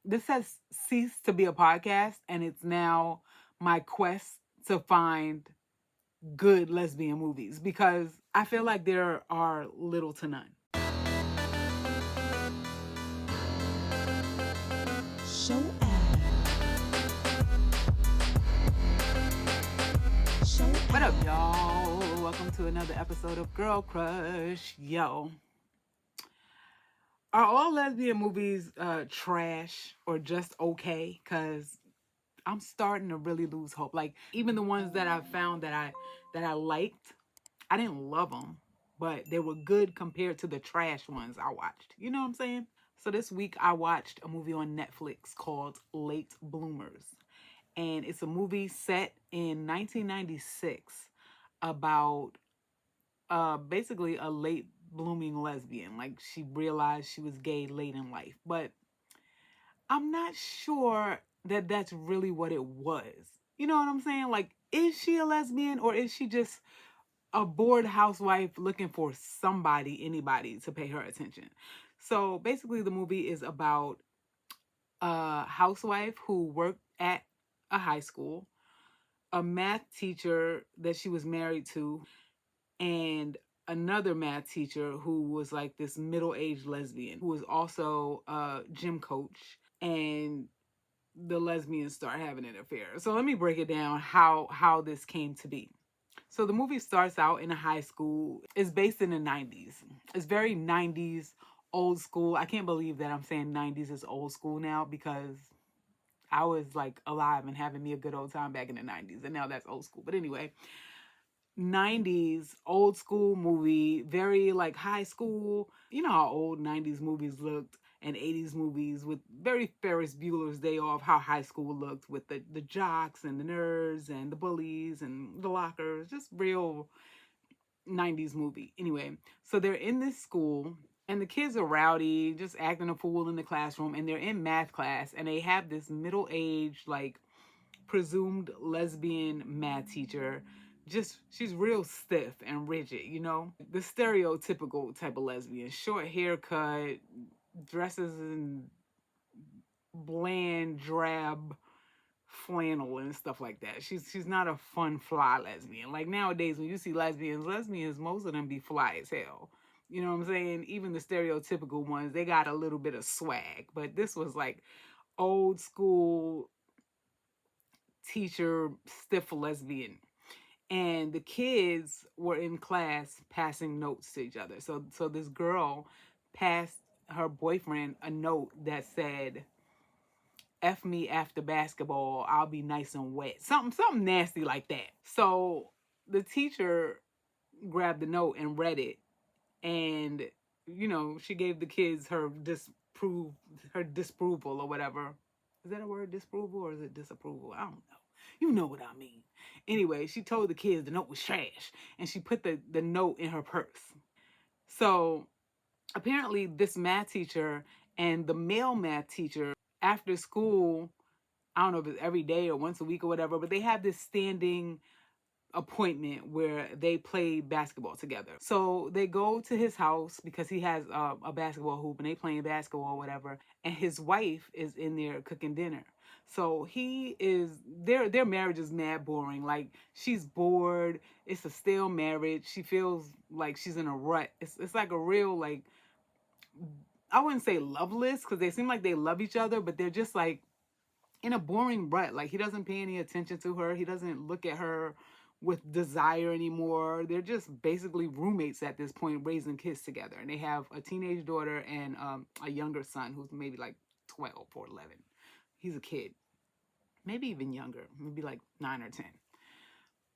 this has ceased to be a podcast, and it's now my quest to find good lesbian movies because I feel like there are little to none. Show ad. Show ad. What up, y'all? Welcome to another episode of Girl Crush. Yo. Are all lesbian movies trash or just okay? Because I'm starting to really lose hope. Like, even the ones that I found that I liked, I didn't love them, but they were good compared to the trash ones I watched. You know what I'm saying? So this week I watched a movie on Netflix called Late Bloomers. And it's a movie set in 1996 about basically a late blooming lesbian. Like, she realized she was gay late in life. But I'm not sure that that's really what it was. You know what I'm saying? Like, is she a lesbian or is she just a bored housewife looking for anybody to pay her attention? So basically, the movie is about a housewife who worked at a high school, a math teacher that she was married to, and another math teacher who was like this middle-aged lesbian who was also a gym coach, and the lesbians start having an affair. So let me break it down how this came to be. So the movie starts out in a high school. It's based in the 90s. It's very 90s, old school. I can't believe that I'm saying 90s is old school now because I was like alive and having me a good old time back in the 90s, and now that's old school. But anyway, 90s old school movie, very like high school. You know how old 90s movies looked and 80s movies with very Ferris Bueller's Day Off, how high school looked with the jocks and the nerds and the bullies and the lockers, just real 90s movie. Anyway, so they're in this school and the kids are rowdy, just acting a fool in the classroom, and they're in math class and they have this middle-aged, like, presumed lesbian math teacher. Just, she's real stiff and rigid, you know? The stereotypical type of lesbian. Short haircut, dresses in bland, drab flannel and stuff like that. She's not a fun, fly lesbian. Like nowadays, when you see lesbians, most of them be fly as hell. You know what I'm saying? Even the stereotypical ones, they got a little bit of swag. But this was like old school teacher, stiff lesbian. And the kids were in class passing notes to each other. So this girl passed her boyfriend a note that said, "F me after basketball, I'll be nice and wet." Something nasty like that. So the teacher grabbed the note and read it, and she gave the kids her disapproval or whatever. Is that a word, disapproval, or is it disapproval? I don't know. You know what I mean. Anyway, she told the kids the note was trash, and she put the note in her purse. So apparently this math teacher and the male math teacher, after school, I don't know if it's every day or once a week or whatever, but they have this standing appointment where they play basketball together. So they go to his house because he has a basketball hoop and they playing basketball or whatever, and his wife is in there cooking dinner. So their marriage is mad boring. Like, she's bored. It's a stale marriage. She feels like she's in a rut. It's like a real, like, I wouldn't say loveless because they seem like they love each other, but they're just like in a boring rut. Like, he doesn't pay any attention to her. He doesn't look at her with desire anymore. They're just basically roommates at this point, raising kids together. And they have a teenage daughter and a younger son who's maybe like 12 or 11. He's a kid, maybe even younger, maybe like 9 or 10.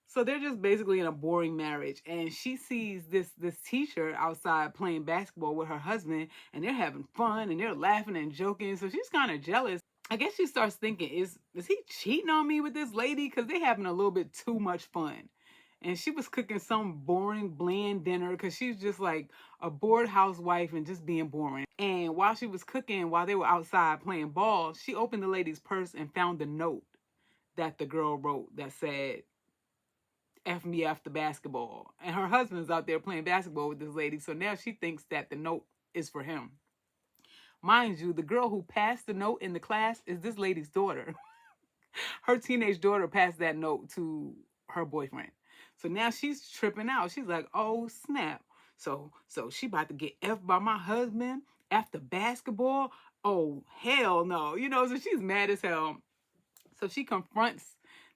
So they're just basically in a boring marriage. And she sees this teacher outside playing basketball with her husband, and they're having fun and they're laughing and joking. So she's kind of jealous. I guess she starts thinking, is he cheating on me with this lady? Because they're having a little bit too much fun. And she was cooking some boring, bland dinner because she's just like a bored housewife and just being boring. And while she was cooking, while they were outside playing ball, she opened the lady's purse and found the note that the girl wrote that said, "F me after basketball." And her husband's out there playing basketball with this lady. So now she thinks that the note is for him. Mind you, the girl who passed the note in the class is this lady's daughter. Her teenage daughter passed that note to her boyfriend. So now she's tripping out. She's like, oh snap. So she about to get F by my husband after basketball. Oh hell no. So she's mad as hell. So she confronts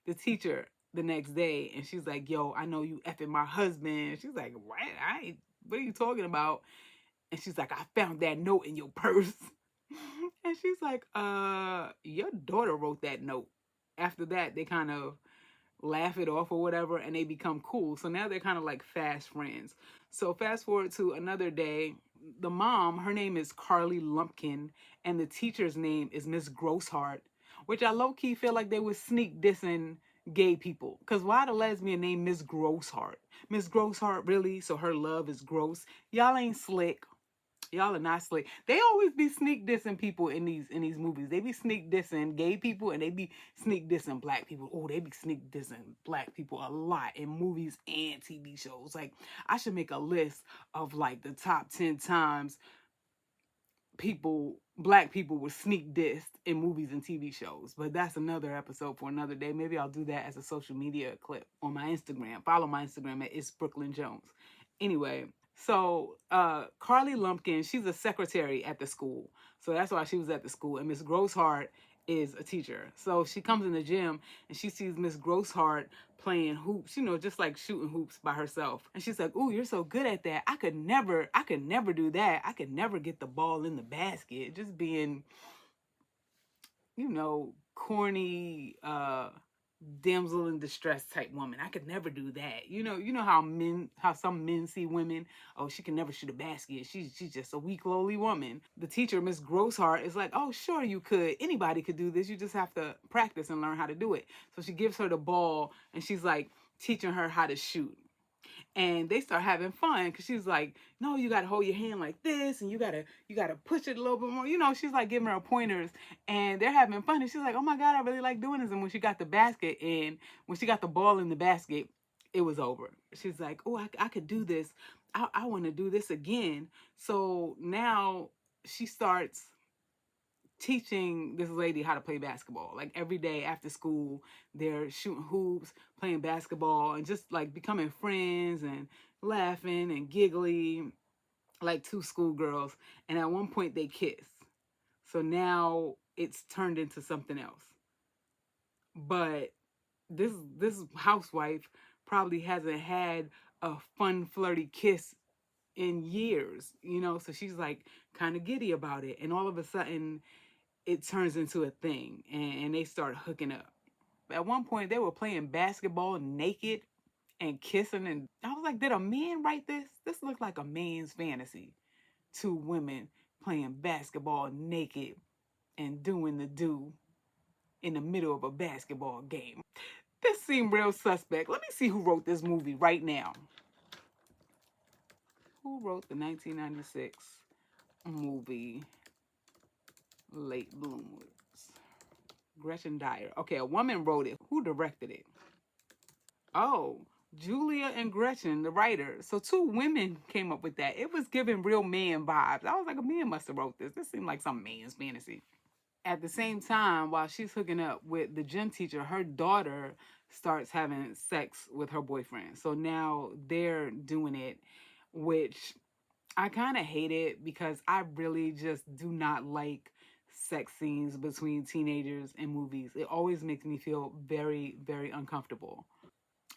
the teacher the next day and she's like, yo, I know you effing my husband. She's like, what are you talking about? And she's like, I found that note in your purse. And she's like, your daughter wrote that note. After that, they kind of laugh it off or whatever and they become cool. So now they're kind of like fast friends. So fast forward to another day, the mom, her name is Carly Lumpkin, and the teacher's name is Miss Grossheart, which I low-key feel like they would sneak dissing gay people. Because why the lesbian name Miss Grossheart? Miss Grossheart, really? So her love is gross? Y'all ain't slick. Y'all are not slick. They always be sneak dissing people in these movies. They be sneak dissing gay people and they be sneak dissing black people. Oh, they be sneak dissing black people a lot in movies and TV shows. Like, I should make a list of like the top 10 times black people were sneak dissed in movies and TV shows. But that's another episode for another day. Maybe I'll do that as a social media clip on my Instagram. Follow my Instagram at It's Brooklyn Jones. Anyway, so Carly Lumpkin, she's a secretary at the school. So that's why she was at the school. And Miss Grossheart is a teacher. So she comes in the gym and she sees Miss Grossheart playing hoops, just like shooting hoops by herself. And she's like, ooh, you're so good at that. I could never do that. I could never get the ball in the basket. Just being, corny, damsel in distress type woman. I could never do that. How some men see women. Oh, she can never shoot a basket. She's just a weak, lowly woman. The teacher, Miss Grossheart, is like, oh, sure you could. Anybody could do this. You just have to practice and learn how to do it. So she gives her the ball and she's like teaching her how to shoot. And they start having fun because she's like, no, you got to hold your hand like this and you got to push it a little bit more. She's like giving her pointers and they're having fun. And she's like, oh my God, I really like doing this. And when she got the basket and when she got the ball in the basket, it was over. She's like, oh, I could do this. I want to do this again. So now she starts teaching this lady how to play basketball. Like every day after school, they're shooting hoops, playing basketball, and just like becoming friends and laughing and giggly like two schoolgirls. And at one point they kiss. So now it's turned into something else. But this housewife probably hasn't had a fun, flirty kiss in years, so she's like kind of giddy about it. And all of a sudden it turns into a thing and they start hooking up. At one point they were playing basketball naked and kissing, and I was like, did a man write this? This looked like a man's fantasy. Two women playing basketball naked and doing the do in the middle of a basketball game. This seemed real suspect. Let me see who wrote this movie right now. Who wrote the 1996 movie Late Bloomers? Gretchen Dyer. Okay, a woman wrote it. Who directed it? Oh, Julia and Gretchen, the writer. So two women came up with that. It was giving real man vibes. I was like, a man must have wrote this. This seemed like some man's fantasy. At the same time, while she's hooking up with the gym teacher, her daughter starts having sex with her boyfriend. So now they're doing it, which I kind of hate it because I really just do not like sex scenes between teenagers in movies. It always makes me feel very, very uncomfortable.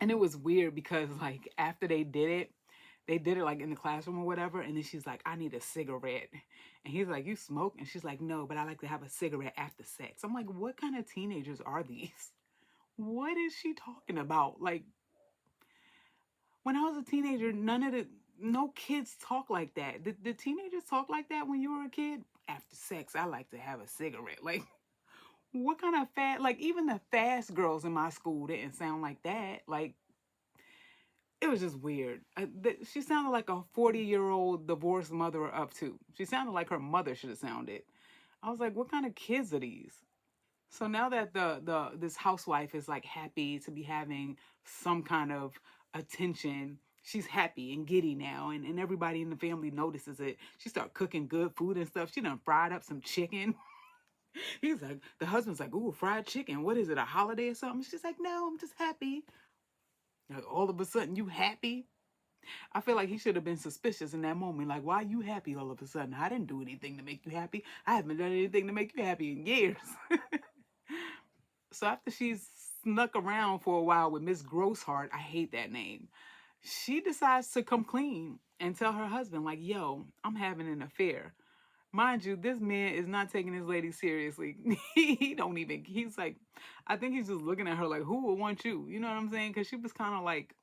And it was weird because like after they did it like in the classroom or whatever, and then she's like, I need a cigarette. And he's like, you smoke? And she's like, no, but I like to have a cigarette after sex. I'm like, what kind of teenagers are these? What is she talking about? Like, when I was a teenager, no kids talk like that. Did teenagers talk like that when you were a kid? After sex, I like to have a cigarette. Like, what kind of like, even the fast girls in my school didn't sound like that. Like, it was just weird. She sounded like a 40-year-old divorced mother of two. She sounded like her mother should have sounded. I was like, what kind of kids are these? So now that this housewife is like happy to be having some kind of attention, she's happy and giddy now, and everybody in the family notices it. She start cooking good food and stuff. She done fried up some chicken. He's like, the husband's like, ooh, fried chicken. What is it, a holiday or something? She's like, no, I'm just happy. Like, all of a sudden, you happy? I feel like he should have been suspicious in that moment. Like, why are you happy all of a sudden? I didn't do anything to make you happy. I haven't done anything to make you happy in years. So after she's snuck around for a while with Miss Grossheart, I hate that name, she decides to come clean and tell her husband, like, yo, I'm having an affair. Mind you, this man is not taking his lady seriously. He don't even, he's like, I think he's just looking at her like, who would want you? You know what I'm saying? Because she was kind of like,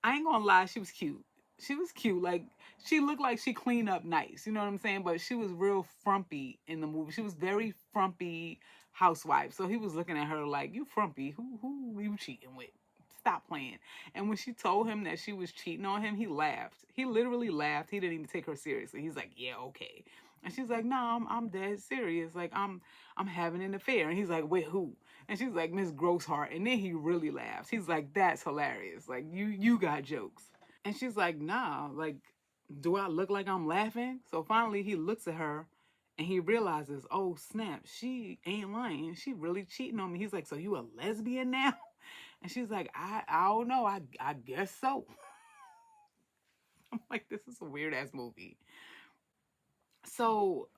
I ain't gonna lie, she was cute. She was cute. Like, she looked like she cleaned up nice. You know what I'm saying? But she was real frumpy in the movie. She was very frumpy housewife. So he was looking at her like, you frumpy. Who you cheating with? Stop playing. And when she told him that she was cheating on him, he laughed. He literally laughed. He didn't even take her seriously. He's like, yeah, okay. And she's like, no, I'm dead serious. Like, I'm having an affair. And he's like, wait, who? And she's like, Miss Grossheart. And then he really laughs. He's like, that's hilarious. Like, you got jokes. And she's like, nah, like, do I look like I'm laughing? So finally he looks at her and he realizes, oh snap, she ain't lying. She really cheating on me. He's like, so you a lesbian now? And she's like, I don't know. I guess so. I'm like, this is a weird ass movie. So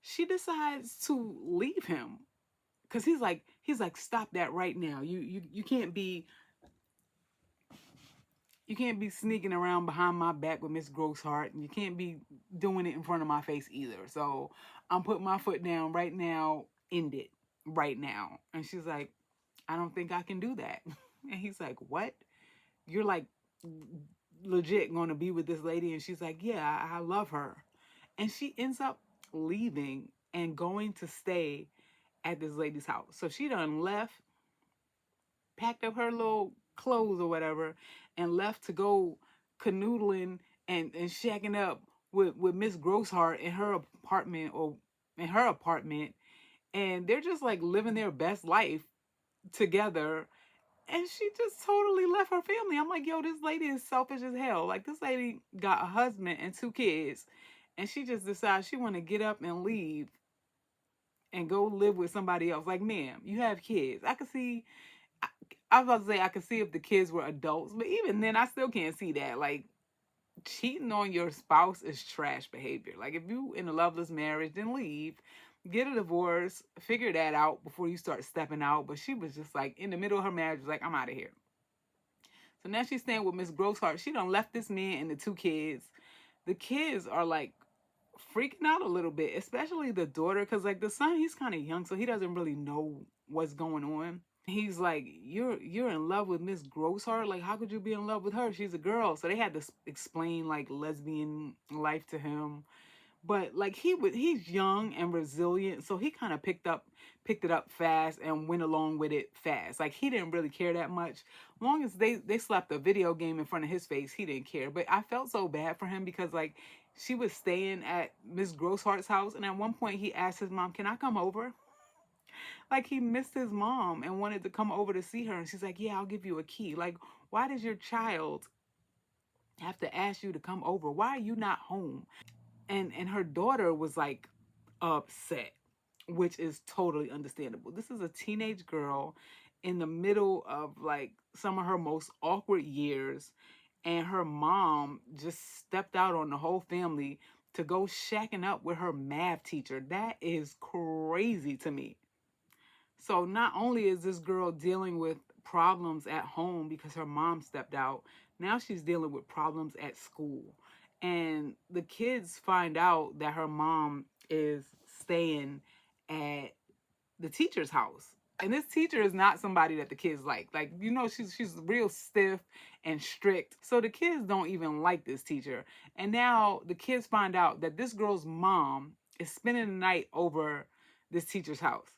she decides to leave him because he's like, stop that right now. You can't be sneaking around behind my back with Miss Grossheart, and you can't be doing it in front of my face either. So I'm putting my foot down right now. End it right now. And she's like, I don't think I can do that. And he's like, what? You're like legit going to be with this lady? And she's like, yeah, I love her. And she ends up leaving and going to stay at this lady's house. So she done left, packed up her little clothes or whatever, and left to go canoodling and shacking up with Miss Grossheart in her apartment or in her apartment. And they're just like living their best life together. And she just totally left her family. I'm like, yo, this lady is selfish as hell. Like, this lady got a husband and 2 kids, and she just decides she want to get up and leave and go live with somebody else. Like, ma'am, you have kids. I could see, I was about to say I could see if the kids were adults, but even then, I still can't see that. Like, cheating on your spouse is trash behavior. Like, if you in a loveless marriage, then leave, get a divorce, figure that out before you start stepping out. But she was just like, in the middle of her marriage, like, I'm out of here. So now she's staying with Miss Grossheart. She done left this man and the 2 kids. The kids are like freaking out a little bit, especially the daughter, because like the son, he's kind of young, so he doesn't really know what's going on. He's like, you're in love with Miss Grossheart? Like, how could you be in love with her? She's a girl. So they had to explain like lesbian life to him. But like he's young and resilient, so he kind of picked it up fast and went along with it fast. Like, he didn't really care that much. Long as they slapped a video game in front of his face, he didn't care. But I felt so bad for him because like she was staying at Miss Grossheart's house, and at one point he asked his mom, "Can I come over?" Like, he missed his mom and wanted to come over to see her, and she's like, "Yeah, I'll give you a key." Like, why does your child have to ask you to come over? Why are you not home? And her daughter was like upset, which is totally understandable. This is a teenage girl in the middle of like some of her most awkward years, and her mom just stepped out on the whole family to go shacking up with her math teacher. That is crazy to me. So not only is this girl dealing with problems at home because her mom stepped out, now she's dealing with problems at school. And the kids find out that her mom is staying at the teacher's house. And this teacher is not somebody that the kids like. Like, you know, she's real stiff and strict. So the kids don't even like this teacher. And now the kids find out that this girl's mom is spending the night over this teacher's house.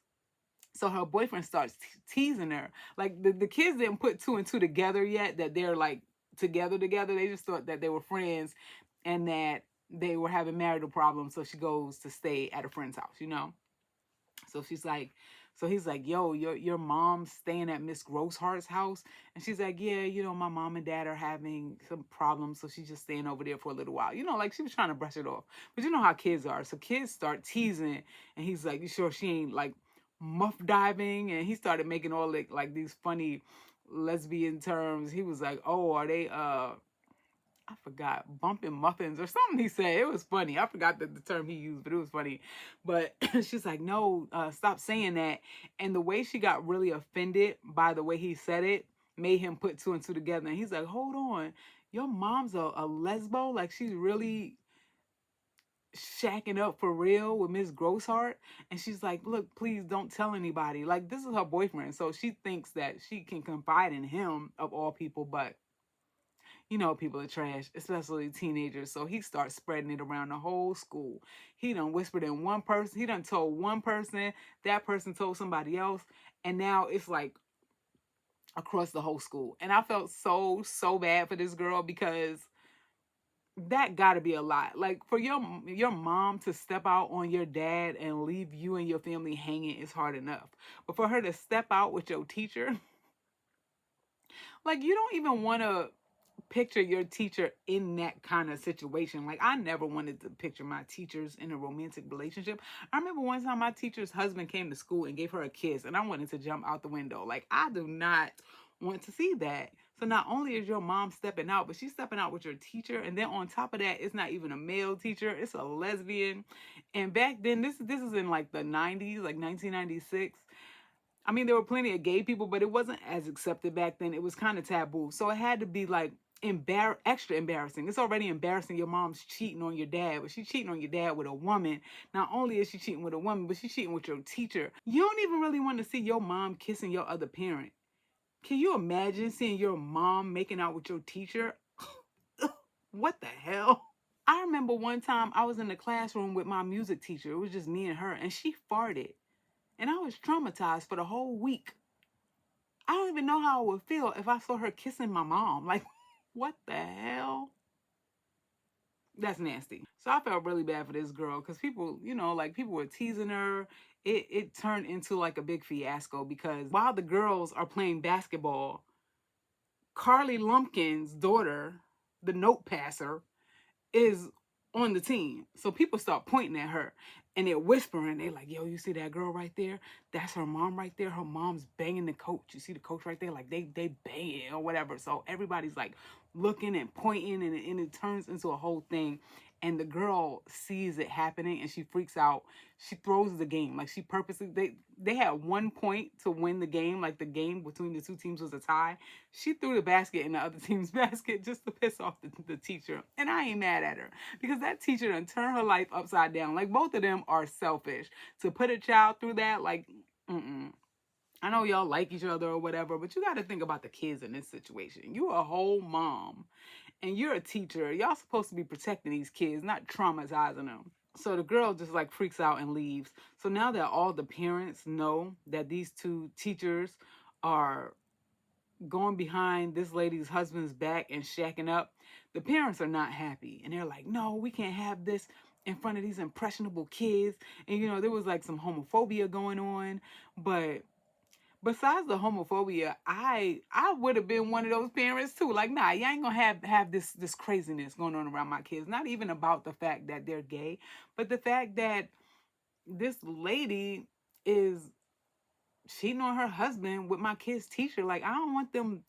So her boyfriend starts teasing her. Like, the kids didn't put 2 and 2 together yet, that they're like together. They just thought that they were friends and that they were having marital problems. So she goes to stay at a friend's house, you know? So she's like, so he's like, yo, your mom's staying at Miss Grosshart's house. And she's like, yeah, my mom and dad are having some problems. So she's just staying over there for a little while. Like she was trying to brush it off. But you know how kids are. So kids start teasing. And he's like, you sure she ain't like muff diving? And he started making all like these funny lesbian terms. He was like, oh, are they I forgot, bumping muffins or something he said. It was funny. I forgot the term he used, but it was funny. But she's like, no, stop saying that. And the way she got really offended by the way he said it made him put two and two together. And he's like, hold on, your mom's a lesbo? Like she's really shacking up for real with Miss Grossheart? And she's like, look, please don't tell anybody. Like this is her boyfriend. So she thinks that she can confide in him of all people, but people are trash, especially teenagers. So he starts spreading it around the whole school. He done whispered in one person. He done told one person. That person told somebody else. And now it's like across the whole school. And I felt so bad for this girl because that got to be a lot. Like for your mom to step out on your dad and leave you and your family hanging is hard enough. But for her to step out with your teacher, like you don't even want to picture your teacher in that kind of situation. Like I never wanted to picture my teachers in a romantic relationship. I remember one time my teacher's husband came to school and gave her a kiss and I wanted to jump out the window. Like I do not want to see that. So not only is your mom stepping out, but she's stepping out with your teacher, and then on top of that, it's not even a male teacher, it's a lesbian. And back then, this is in like the 90s, like 1996. I mean, there were plenty of gay people, but it wasn't as accepted back then. It was kind of taboo. So it had to be like extra embarrassing. It's already embarrassing your mom's cheating on your dad, but she's cheating on your dad with a woman. Not only is she cheating with a woman, but she's cheating with your teacher. You don't even really want to see your mom kissing your other parent. Can you imagine seeing your mom making out with your teacher? What the hell? I remember one time I was in the classroom with my music teacher. It was just me and her, and she farted. And I was traumatized for the whole week. I don't even know how I would feel if I saw her kissing my mom. Like, what the hell? That's nasty. So I felt really bad for this girl because people, like people were teasing her. It turned into like a big fiasco because while the girls are playing basketball, Carly Lumpkin's daughter, the note passer, is on the team. So people start pointing at her and they're whispering. They're like, yo, you see that girl right there? That's her mom right there. Her mom's banging the coach. You see the coach right there? Like they banging or whatever. So everybody's like looking and pointing and it turns into a whole thing. And the girl sees it happening and she freaks out. She throws the game. Like she purposely, they had 1 point to win the game. Like the game between the two teams was a tie. She threw the basket in the other team's basket just to piss off the teacher. And I ain't mad at her because that teacher done turned her life upside down. Like both of them are selfish. To put a child through that, like, I know y'all like each other or whatever, but you got to think about the kids in this situation. You're a whole mom and you're a teacher. Y'all supposed to be protecting these kids, not traumatizing them. So the girl just like freaks out and leaves. So now that all the parents know that these two teachers are going behind this lady's husband's back and shacking up, the parents are not happy. And they're like, no, we can't have this in front of these impressionable kids. And, there was like some homophobia going on. But besides the homophobia, I would have been one of those parents too. Like, nah, you ain't gonna have this craziness going on around my kids. Not even about the fact that they're gay, but the fact that this lady is cheating on her husband with my kid's teacher. Like, I don't want them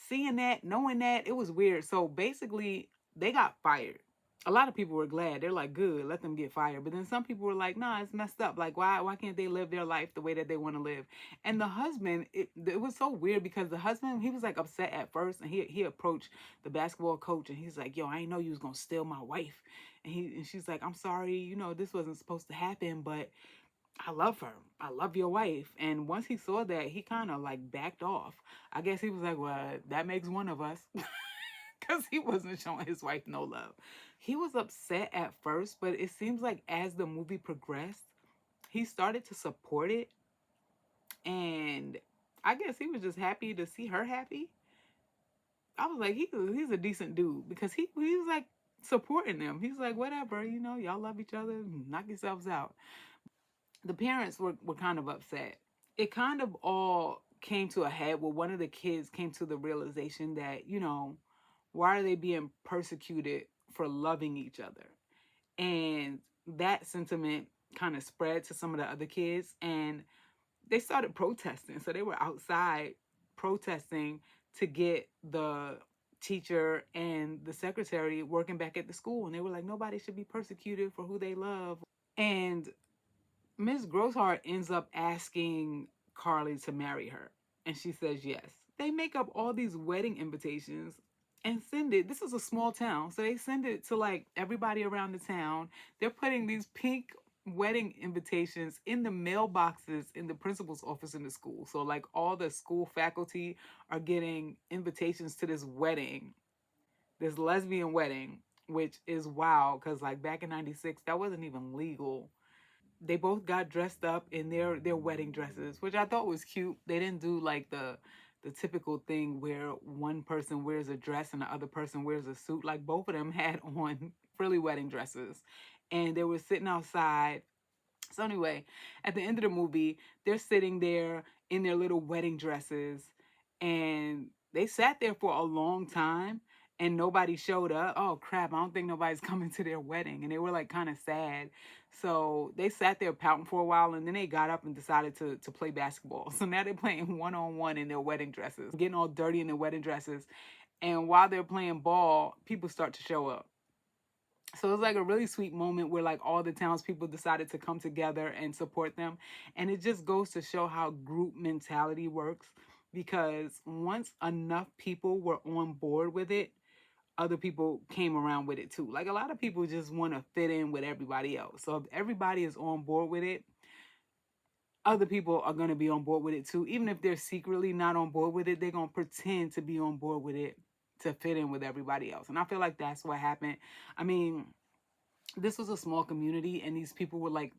seeing that, knowing that. It was weird. So basically, they got fired. A lot of people were glad. They're like, good, let them get fired. But then some people were like, nah, it's messed up. Like, why can't they live their life the way that they want to live? And the husband, it was so weird because the husband, he was like upset at first, and he approached the basketball coach and he's like, yo, I didn't know you was gonna steal my wife. And she's like, I'm sorry, this wasn't supposed to happen, but I love her. I love your wife. And once he saw that, he kind of like backed off. I guess he was like, well, that makes one of us. Because he wasn't showing his wife no love. He was upset at first, but it seems like as the movie progressed, he started to support it. And I guess he was just happy to see her happy. I was like, he's a decent dude because he was like supporting them. He's like, whatever, y'all love each other, knock yourselves out. the parents were kind of upset. It kind of all came to a head where one of the kids came to the realization that, why are they being persecuted for loving each other? And that sentiment kind of spread to some of the other kids, and they started protesting. So they were outside protesting to get the teacher and the secretary working back at the school. And they were like, nobody should be persecuted for who they love. And Miss Grossheart ends up asking Carly to marry her, and she says yes. They make up all these wedding invitations and send it. This is a small town, so they send it to like everybody around the town. They're putting these pink wedding invitations in the mailboxes in the principal's office in the school. So like all the school faculty are getting invitations to this wedding, this lesbian wedding, which is wow because like back in 96 that wasn't even legal. They both got dressed up in their wedding dresses, which I thought was cute. They didn't do like the typical thing where one person wears a dress and the other person wears a suit. Like both of them had on frilly wedding dresses, and they were sitting outside. So anyway, at the end of the movie, they're sitting there in their little wedding dresses, and they sat there for a long time and nobody showed up. Oh crap, I don't think nobody's coming to their wedding. And they were like kind of sad. So they sat there pouting for a while, and then they got up and decided to play basketball. So now they're playing one on one in their wedding dresses, getting all dirty in their wedding dresses. And while they're playing ball, people start to show up. So it was like a really sweet moment where like all the townspeople decided to come together and support them. And it just goes to show how group mentality works, because once enough people were on board with it, other people came around with it too. Like a lot of people just want to fit in with everybody else. So if everybody is on board with it, other people are going to be on board with it too. Even if they're secretly not on board with it, they're going to pretend to be on board with it to fit in with everybody else. And I feel like that's what happened. I mean, this was a small community, and these people were like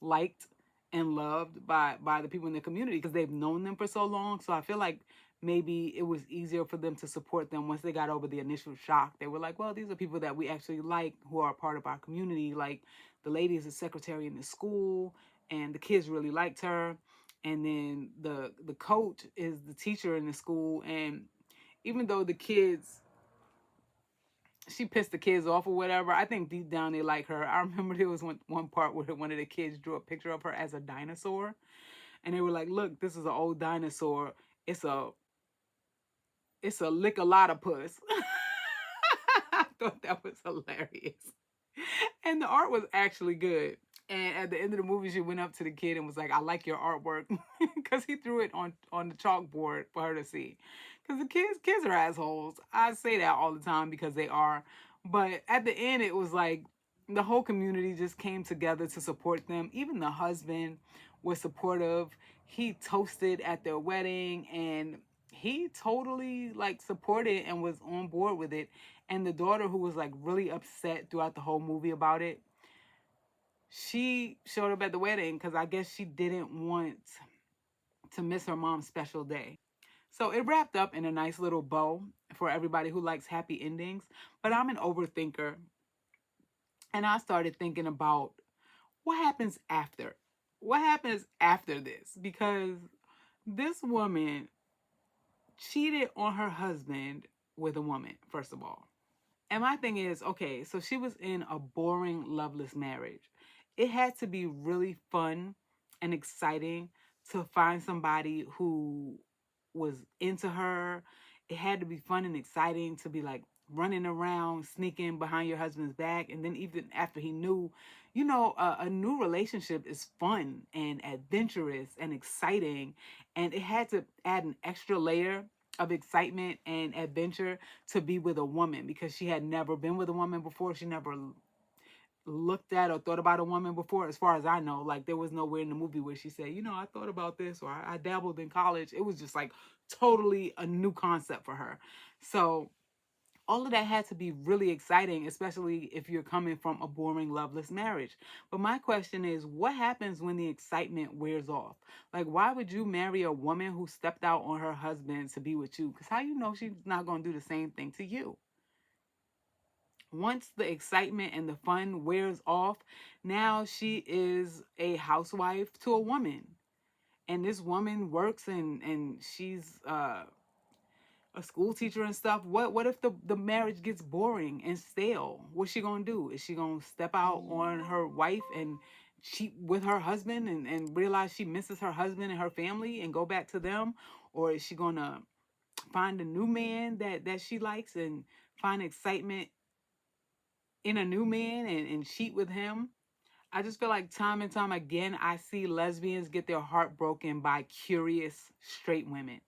liked and loved by the people in the community because they've known them for so long. So I feel like maybe it was easier for them to support them once they got over the initial shock. They were like, well, these are people that we actually like, who are a part of our community. Like the lady is a secretary in the school, and the kids really liked her. And then the coach is the teacher in the school, and even though the kids, she pissed the kids off or whatever, I think deep down they like her. I remember there was one part where one of the kids drew a picture of her as a dinosaur, and they were like, look, this is an old dinosaur. It's a lick a lot of puss. I thought that was hilarious. And the art was actually good. And at the end of the movie, she went up to the kid and was like, I like your artwork. Because he threw it on the chalkboard for her to see. Because the kids are assholes. I say that all the time because they are. But at the end, it was like the whole community just came together to support them. Even the husband was supportive. He toasted at their wedding, and he totally like supported and was on board with it. And the daughter, who was like really upset throughout the whole movie about it, she showed up at the wedding because I guess she didn't want to miss her mom's special day. So it wrapped up in a nice little bow for everybody who likes happy endings. But I'm an overthinker, and I started thinking about what happens after. What happens after this? Because this woman cheated on her husband with a woman, first of all. And my thing is, okay, so she was in a boring, loveless marriage. It had to be really fun and exciting to find somebody who was into her. It had to be fun and exciting to be like running around, sneaking behind your husband's back. And then even after he knew, a new relationship is fun and adventurous and exciting. And it had to add an extra layer of excitement and adventure to be with a woman, because she had never been with a woman before. She never looked at or thought about a woman before, as far as I know. Like there was nowhere in the movie where she said, I thought about this, or I dabbled in college. It was just like totally a new concept for her. So all of that had to be really exciting, especially if you're coming from a boring, loveless marriage. But my question is, what happens when the excitement wears off? Like, why would you marry a woman who stepped out on her husband to be with you? Because how you know she's not going to do the same thing to you? Once the excitement and the fun wears off, now she is a housewife to a woman. And this woman works and she's a school teacher and stuff. What if the marriage gets boring and stale? What's she gonna do? Is she gonna step out on her wife and cheat with her husband and realize she misses her husband and her family and go back to them? Or is she gonna find a new man that she likes and find excitement in a new man and cheat with him? I just feel like time and time again I see lesbians get their heart broken by curious straight women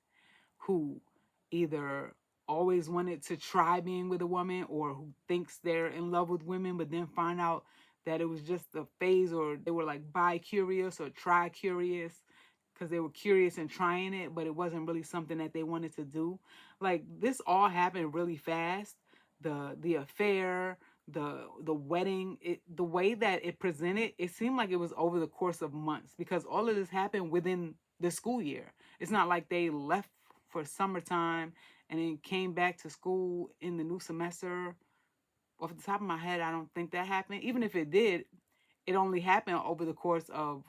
who either always wanted to try being with a woman or who thinks they're in love with women but then find out that it was just a phase, or they were like bi-curious or tri-curious because they were curious and trying it, but it wasn't really something that they wanted to do. Like, this all happened really fast. The affair, the wedding, the way that it presented, it seemed like it was over the course of months because all of this happened within the school year. It's not like they left for summertime and then came back to school in the new semester. Off the top of my head, I don't think that happened. Even if it did, it only happened over the course of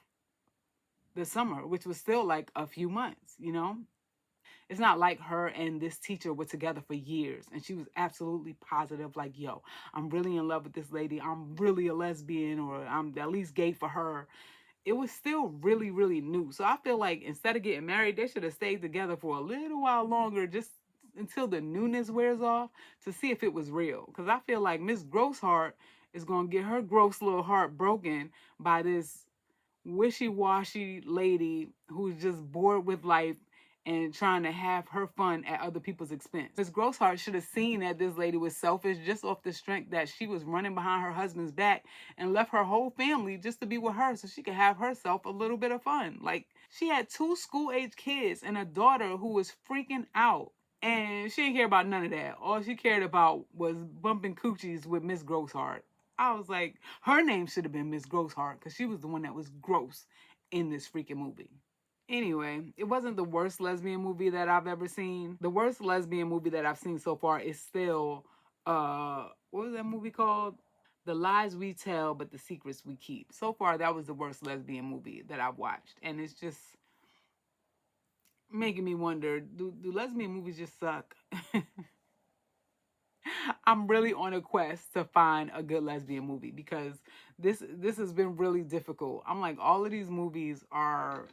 the summer, which was still like a few months, you know? It's not like her and this teacher were together for years and she was absolutely positive, like, yo, I'm really in love with this lady. I'm really a lesbian, or I'm at least gay for her. It was still really, really new. So I feel like instead of getting married, they should have stayed together for a little while longer, just until the newness wears off, to see if it was real. Because I feel like Miss Grossheart is going to get her gross little heart broken by this wishy-washy lady who's just bored with life and trying to have her fun at other people's expense. Miss Grossheart should have seen that this lady was selfish just off the strength that she was running behind her husband's back and left her whole family just to be with her so she could have herself a little bit of fun. Like, she had 2 school-age kids and a daughter who was freaking out. And she didn't care about none of that. All she cared about was bumping coochies with Miss Grossheart. I was like, her name should have been Miss Grossheart because she was the one that was gross in this freaking movie. Anyway, it wasn't the worst lesbian movie that I've ever seen. The worst lesbian movie that I've seen so far is still, what was that movie called? The Lies We Tell, But the Secrets We Keep. So far, that was the worst lesbian movie that I've watched. And it's just making me wonder, do lesbian movies just suck? I'm really on a quest to find a good lesbian movie because this has been really difficult. I'm like, all of these movies are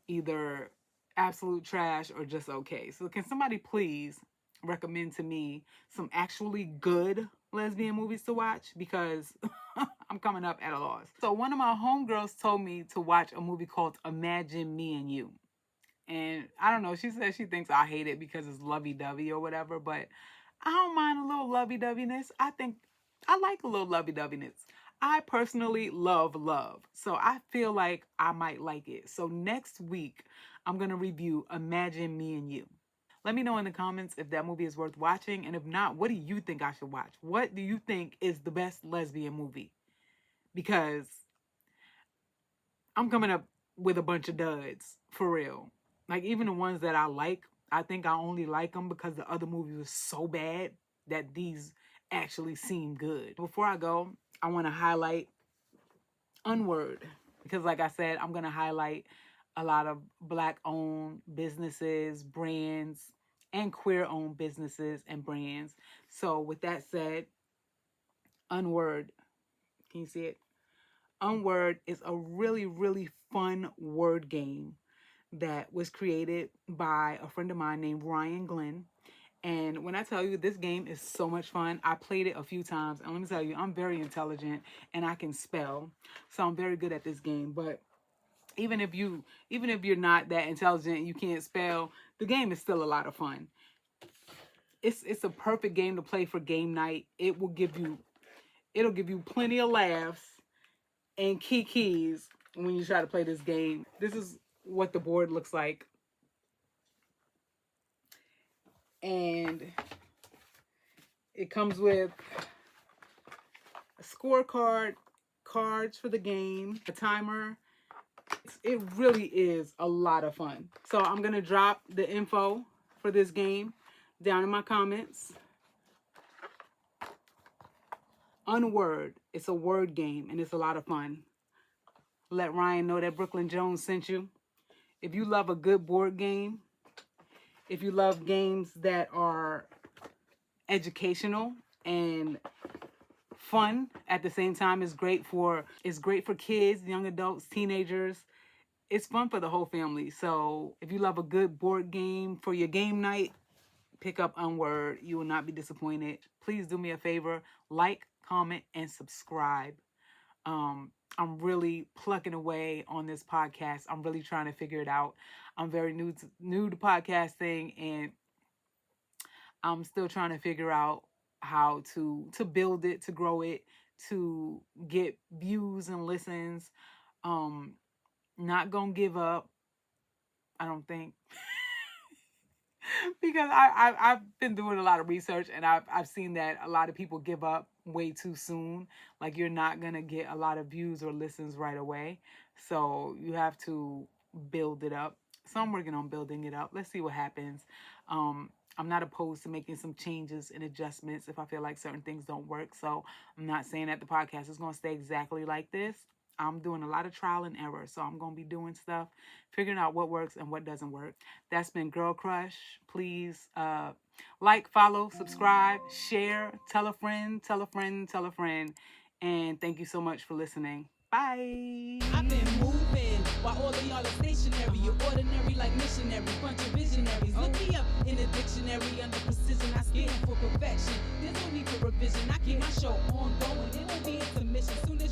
either absolute trash or just okay. So can somebody please recommend to me some actually good lesbian movies to watch, because I'm coming up at a loss. So one of my homegirls told me to watch a movie called Imagine Me and You. And I don't know, she says she thinks I hate it because it's lovey-dovey or whatever, but I don't mind a little lovey-doveyness. I think I like a little lovey-doveyness. I personally love love, so I feel like I might like it. So next week, I'm going to review Imagine Me and You. Let me know in the comments if that movie is worth watching, and if not, what do you think I should watch? What do you think is the best lesbian movie? Because I'm coming up with a bunch of duds, for real. Like, even the ones that I like, I think I only like them because the other movie was so bad that these actually seem good. Before I go, I want to highlight Unword, because like I said, I'm going to highlight a lot of Black-owned businesses, brands, and queer-owned businesses and brands. So with that said, Unword, can you see it? Unword is a really, really fun word game that was created by a friend of mine named Ryan Glenn. And when I tell you, this game is so much fun, I played it a few times, and let me tell you, I'm very intelligent and I can spell, so I'm very good at this game. But even if you're not that intelligent and you can't spell, the game is still a lot of fun. It's a perfect game to play for game night. It'll give you plenty of laughs and keys when you try to play this game. This is what the board looks like. And it comes with a scorecard, cards for the game, a timer. It really is a lot of fun. So I'm going to drop the info for this game down in my comments. Unword. It's a word game and it's a lot of fun. Let Ryan know that Brooklyn Jones sent you. If you love a good board game, if you love games that are educational and fun at the same time, it's great for kids, young adults, teenagers. It's fun for the whole family. So if you love a good board game for your game night, pick up Unword. You will not be disappointed. Please do me a favor, like, comment, and subscribe. I'm really plucking away on this podcast. I'm really trying to figure it out. I'm very new to podcasting, and I'm still trying to figure out how to build it, to grow it, to get views and listens. Um, Not gonna give up. I don't think. Because I've been doing a lot of research and I've seen that a lot of people give up way too soon. Like you're not gonna get a lot of views or listens right away. So you have to build it up. So I'm working on building it up. Let's see what happens. I'm not opposed to making some changes and adjustments if I feel like certain things don't work. So I'm not saying that the podcast is gonna stay exactly like this. I'm doing a lot of trial and error. So I'm going to be doing stuff, figuring out what works and what doesn't work. That's been Girl Crush. Please like, follow, subscribe, share, tell a friend, tell a friend, tell a friend. And thank you so much for listening. Bye. I've been moving while all of y'all are stationary. You're ordinary like missionary, bunch of visionaries. Look me up in the dictionary under precision. I stand for perfection. There's no need for revision. I keep my show ongoing. It won't be intermission soon.